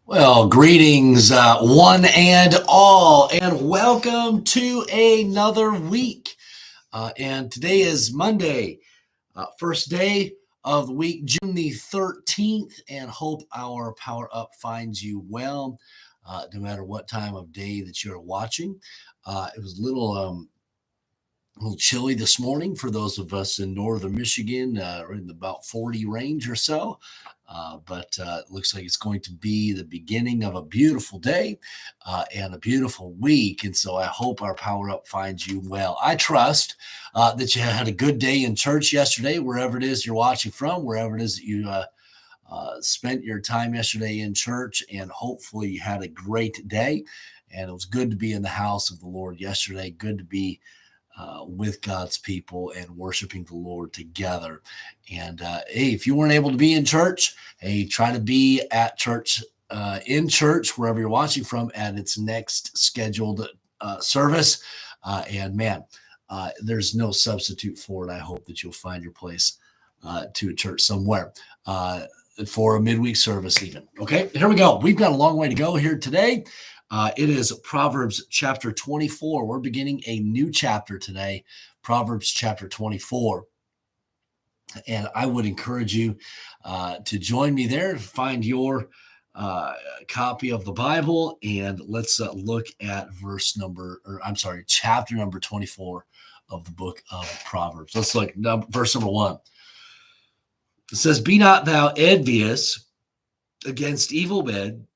Well, greetings, one and all, and welcome to another week. And today is Monday, first day of the week, June the 13th, and hope our Power Up finds you well, no matter what time of day that you're watching. It was a little chilly this morning for those of us in northern Michigan, in about 40 range or so. But it looks like it's going to be the beginning of a beautiful day and a beautiful week. And so I hope our Power Up finds you well. I trust that you had a good day in church yesterday, wherever it is you're watching from, wherever it is that you spent your time yesterday in church, and hopefully you had a great day. And it was good to be in the house of the Lord yesterday. Good to be with God's people and worshiping the Lord together. And hey, if you weren't able to be in church, hey, try to be at church, in church, wherever you're watching from, at its next scheduled service. And man, there's no substitute for it. I hope that you'll find your place to a church somewhere. For a midweek service, even. Okay, here we go. We've got a long way to go here today. It is Proverbs chapter 24. We're beginning a new chapter today, Proverbs chapter 24. And I would encourage you to join me there, find your copy of the Bible, and let's look at chapter number 24 of the book of Proverbs. Let's look verse number 1. It says, "Be not thou envious against evil men,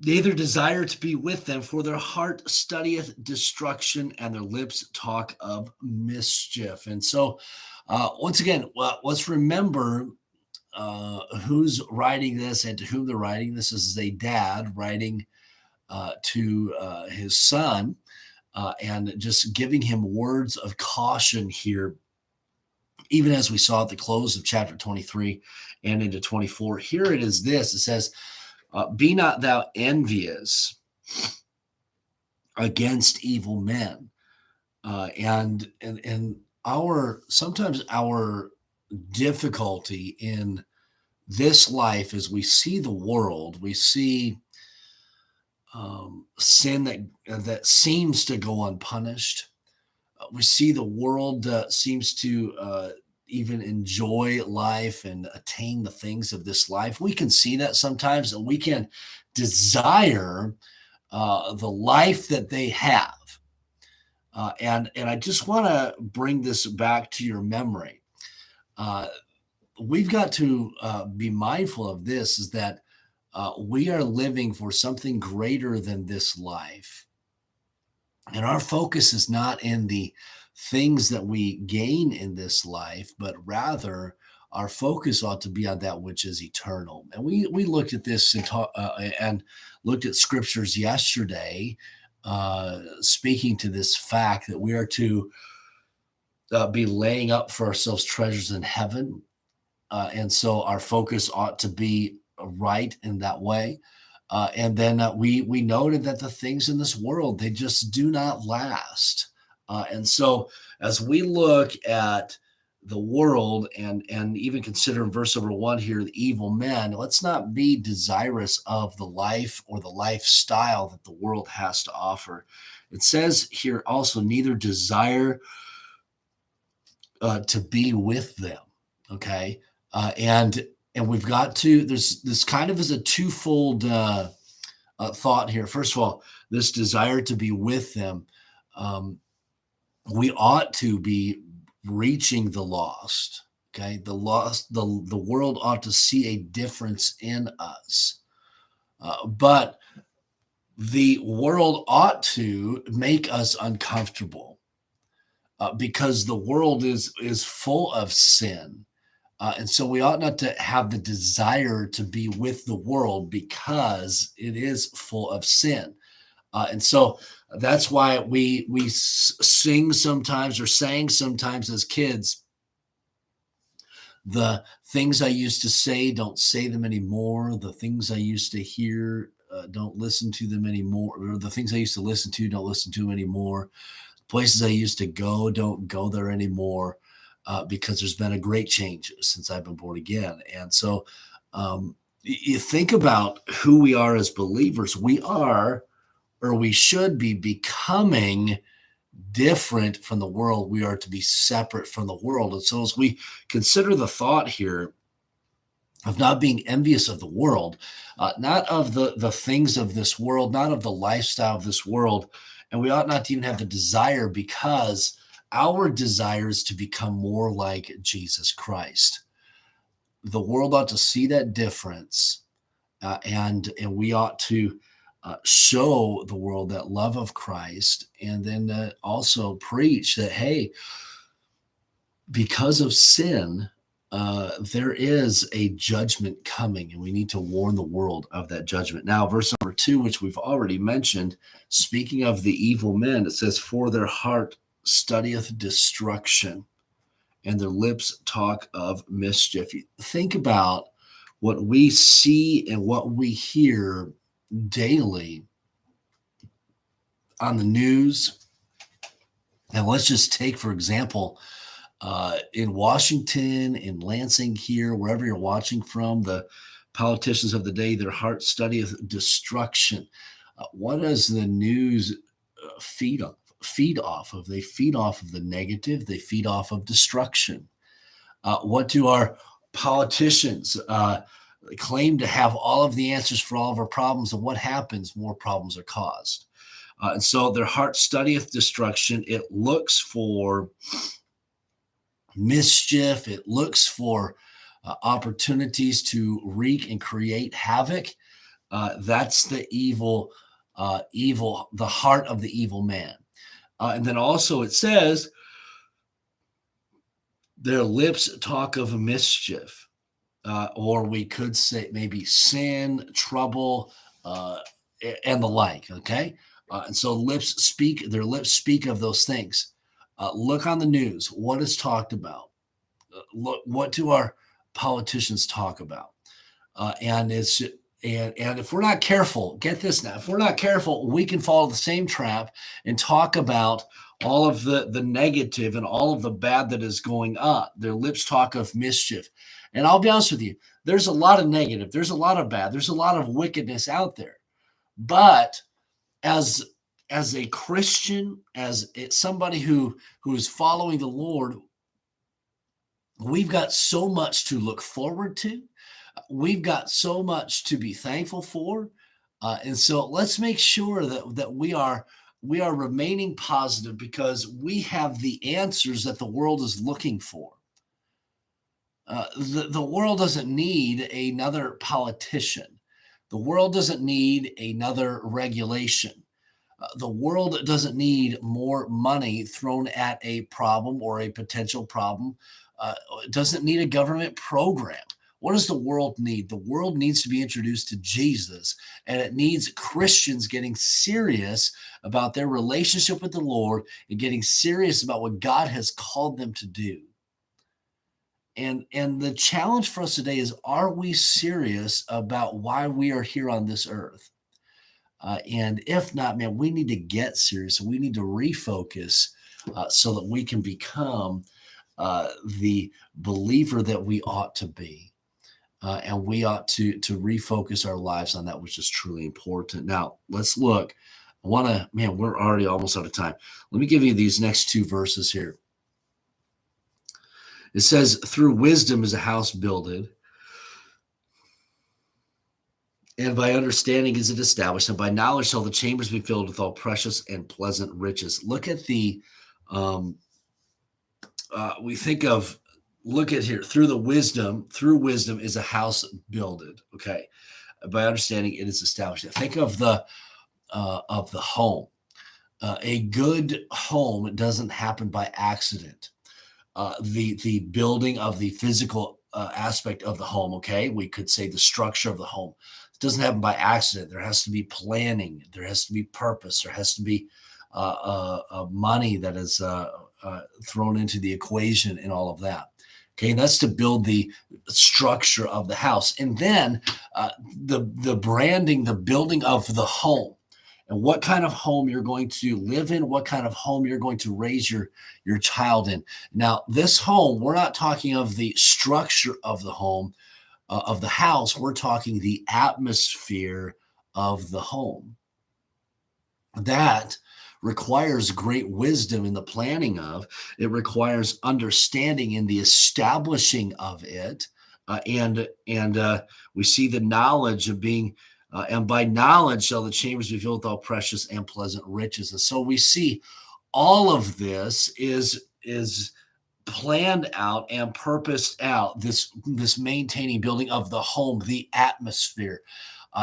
neither desire to be with them, for their heart studieth destruction, and their lips talk of mischief." And so, once again, let's remember who's writing this and to whom they're writing. This is a dad writing to his son and just giving him words of caution here, even as we saw at the close of chapter 23 and into 24. Here it is this. It says, "Be not thou envious against evil men." And sometimes our difficulty in this life is we see the world, we see sin that seems to go unpunished. We see the world seems to even enjoy life and attain the things of this life. We can see that sometimes, and we can desire the life that they have. And I just want to bring this back to your memory. Uh, we've got to be mindful of this: is that we are living for something greater than this life. And our focus is not in the things that we gain in this life, but rather our focus ought to be on that which is eternal. And we looked at this and looked at scriptures yesterday, speaking to this fact that we are to be laying up for ourselves treasures in heaven. And so our focus ought to be right in that way. And then we noted that the things in this world, they just do not last. And so as we look at the world and even consider in verse number 1 here, the evil men, let's not be desirous of the life or the lifestyle that the world has to offer. It says here also, neither desire to be with them. Okay. And we've got to, there's this kind of is a twofold thought here. First of all, this desire to be with them. We ought to be reaching the lost. Okay. The lost, the world ought to see a difference in us. But the world ought to make us uncomfortable because the world is full of sin. And so we ought not to have the desire to be with the world because it is full of sin. And so that's why we sing sometimes or sang sometimes as kids, the things I used to say, don't say them anymore. The things I used to hear, don't listen to them anymore. Or the things I used to listen to, don't listen to them anymore. Places I used to go, don't go there anymore. Because there's been a great change since I've been born again. And so You think about who we are as believers. We are, or we should be, becoming different from the world. We are to be separate from the world. And so, as we consider the thought here of not being envious of the world, not of the things of this world, not of the lifestyle of this world, and we ought not to even have the desire, because our desire is to become more like Jesus Christ. The world ought to see that difference, and we ought to show the world that love of Christ, and then also preach that, hey, because of sin, there is a judgment coming, and we need to warn the world of that judgment. Now, verse number 2, which we've already mentioned, speaking of the evil men, it says, "For their heart studieth destruction, and their lips talk of mischief." Think about what we see and what we hear daily on the news. And let's just take, for example, in Washington, in Lansing here, wherever you're watching from, the politicians of the day, their heart studieth destruction. What does the news feed off? Feed off of? They feed off of the negative. They feed off of destruction. What do our politicians claim to have all of the answers for all of our problems? And what happens? More problems are caused. And so their heart studieth destruction. It looks for mischief. It looks for opportunities to wreak and create havoc. That's the evil, the heart of the evil man. And then also it says, their lips talk of mischief, or we could say maybe sin, trouble, and the like. Okay. And so their lips speak of those things. Look on the news. What is talked about? Look, what do our politicians talk about? And if we're not careful, get this now, if we're not careful, we can fall the same trap and talk about all of the negative and all of the bad that is going on. Their lips talk of mischief. And I'll be honest with you, there's a lot of negative, there's a lot of bad, there's a lot of wickedness out there. But as a Christian, as somebody who is following the Lord, we've got so much to look forward to. We've got so much to be thankful for. And so let's make sure that we are remaining positive, because we have the answers that the world is looking for. The world doesn't need another politician. The world doesn't need another regulation. The world doesn't need more money thrown at a problem or a potential problem. It doesn't need a government program. What does the world need? The world needs to be introduced to Jesus, and it needs Christians getting serious about their relationship with the Lord and getting serious about what God has called them to do. And the challenge for us today is, are we serious about why we are here on this earth? And if not, man, we need to get serious. We need to refocus so that we can become the believer that we ought to be. And we ought to refocus our lives on that which is truly important. Now, let's look. Man, we're already almost out of time. Let me give you these next two verses here. It says, "Through wisdom is a house builded, and by understanding is it established, and by knowledge shall the chambers be filled with all precious and pleasant riches." Look at we think of, look at here, through wisdom is a house builded. Okay. By understanding it is established. Think of the home. A good home doesn't happen by accident. The building of the physical aspect of the home, okay, we could say the structure of the home, it doesn't happen by accident. There has to be planning. There has to be purpose. There has to be money that is thrown into the equation and all of that. Okay, and that's to build the structure of the house. And then the branding, the building of the home, and what kind of home you're going to live in, what kind of home you're going to raise your child in. Now, this home, we're not talking of the structure of the home. of the house. We're talking the atmosphere of the home. That requires great wisdom in the planning of. It requires understanding in the establishing of it, and we see the knowledge of being. And by knowledge shall the chambers be filled with all precious and pleasant riches. And so we see all of this is planned out and purposed out. This maintaining building of the home, the atmosphere.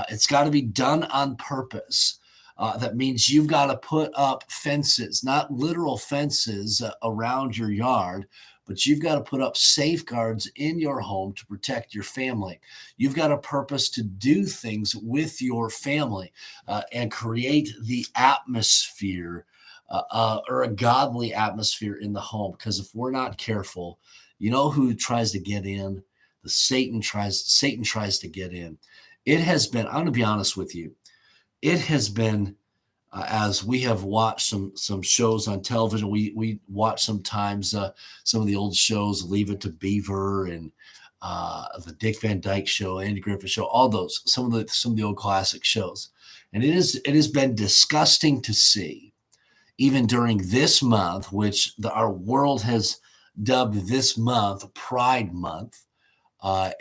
It's got to be done on purpose. That means you've got to put up fences, not literal fences around your yard, but you've got to put up safeguards in your home to protect your family. You've got a purpose to do things with your family and create the atmosphere or a godly atmosphere in the home. Because if we're not careful, you know who tries to get in? Satan tries to get in. It has been, I'm going to be honest with you, it has been, as we have watched some shows on television, we watch sometimes some of the old shows, Leave It to Beaver and the Dick Van Dyke Show, Andy Griffith Show, all those, some of the old classic shows. And it has been disgusting to see, even during this month, which our world has dubbed this month Pride Month. I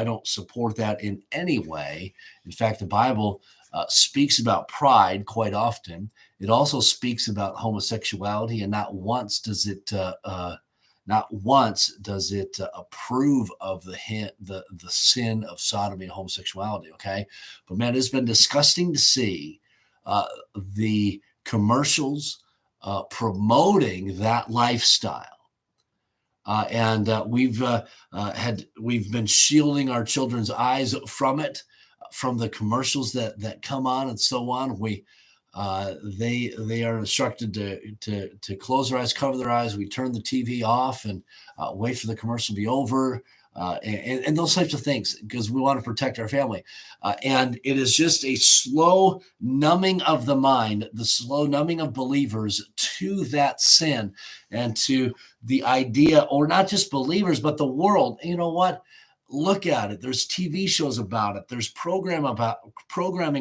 don't support that in any way. In fact, the Bible speaks about pride quite often. It also speaks about homosexuality, and not once does it approve of the sin of sodomy and homosexuality. Okay, but man, it's been disgusting to see the commercials promoting that lifestyle. We've been shielding our children's eyes from it, from the commercials that come on and so on. They are instructed to close their eyes, cover their eyes. We turn the TV off and wait for the commercial to be over. And those types of things, because we want to protect our family. And it is just a slow numbing of the mind, the slow numbing of believers to that sin and to the idea, or not just believers, but the world. You know what? Look at it. There's TV shows about it. There's programming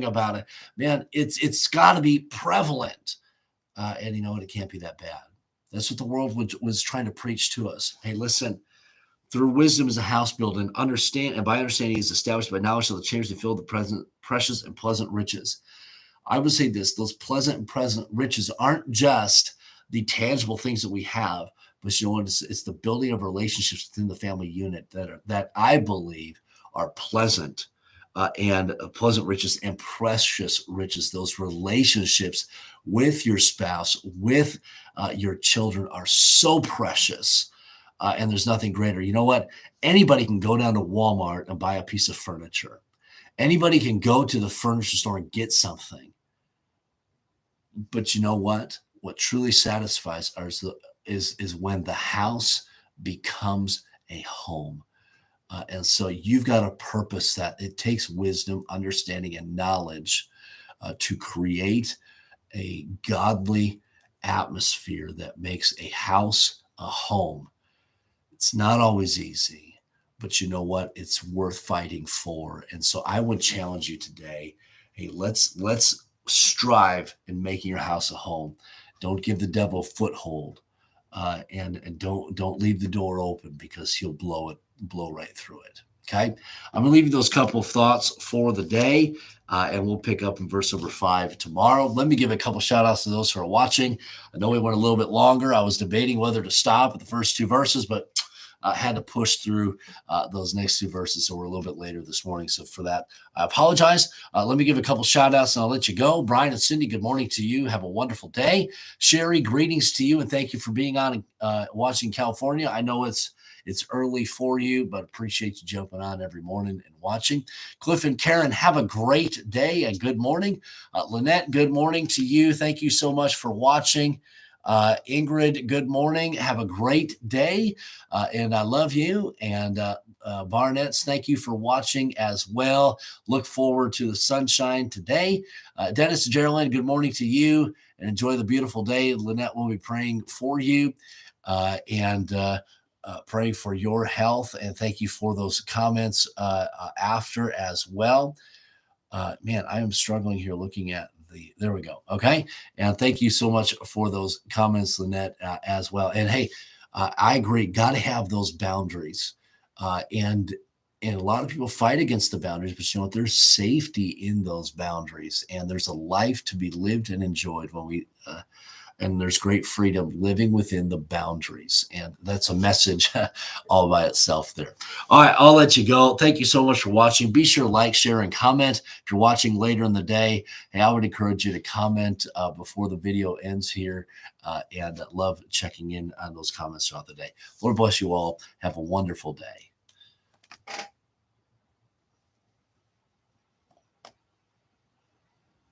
about it. Man, it's got to be prevalent. And you know what? It can't be that bad. That's what the world was trying to preach to us. Hey, listen. Through wisdom is a house built, and by understanding is established by knowledge shall the chambers be filled with present precious and pleasant riches. I would say this: those pleasant and present riches aren't just the tangible things that we have, but you know what? It's the building of relationships within the family unit that I believe are pleasant and pleasant riches and precious riches. Those relationships with your spouse, with your children, are so precious. And there's nothing greater. You know what? Anybody can go down to Walmart and buy a piece of furniture. Anybody can go to the furniture store and get something. But you know what? What truly satisfies is when the house becomes a home. And so you've got to purpose that. It takes wisdom, understanding, and knowledge to create a godly atmosphere that makes a house a home. It's not always easy, but you know what? It's worth fighting for. And so I would challenge you today. Hey, let's strive in making your house a home. Don't give the devil a foothold, and don't leave the door open, because he'll blow right through it. Okay, I'm gonna leave you those couple of thoughts for the day, and we'll pick up in verse number 5 tomorrow. Let me give a couple shout outs to those who are watching. I know we went a little bit longer. I was debating whether to stop at the first 2 verses, but had to push through those next 2 verses, so we're a little bit later this morning. So for that, I apologize. Let me give a couple shout outs and I'll let you go. Brian and Cindy, good morning to you. Have a wonderful day. Sherry, greetings to you, and thank you for being on watching California. I know it's early for you, but appreciate you jumping on every morning and watching. Cliff and Karen, have a great day and good morning. Lynette, good morning to you. Thank you so much for watching. Ingrid, good morning. Have a great day, and I love you. And Barnett's, thank you for watching as well. Look forward to the sunshine today. Dennis and Geraldine, good morning to you, and enjoy the beautiful day. Lynette will be praying for you. pray for your health, and thank you for those comments after as well. Man, I am struggling here looking at there we go. Okay. And thank you so much for those comments, Lynette, as well. And hey, I agree. Got to have those boundaries. And a lot of people fight against the boundaries, but you know what? There's safety in those boundaries, and there's a life to be lived and enjoyed and there's great freedom living within the boundaries. And that's a message all by itself there. All right, I'll let you go. Thank you so much for watching. Be sure to like, share, and comment. If you're watching later in the day, hey, I would encourage you to comment before the video ends here, and love checking in on those comments throughout the day. Lord bless you all. Have a wonderful day.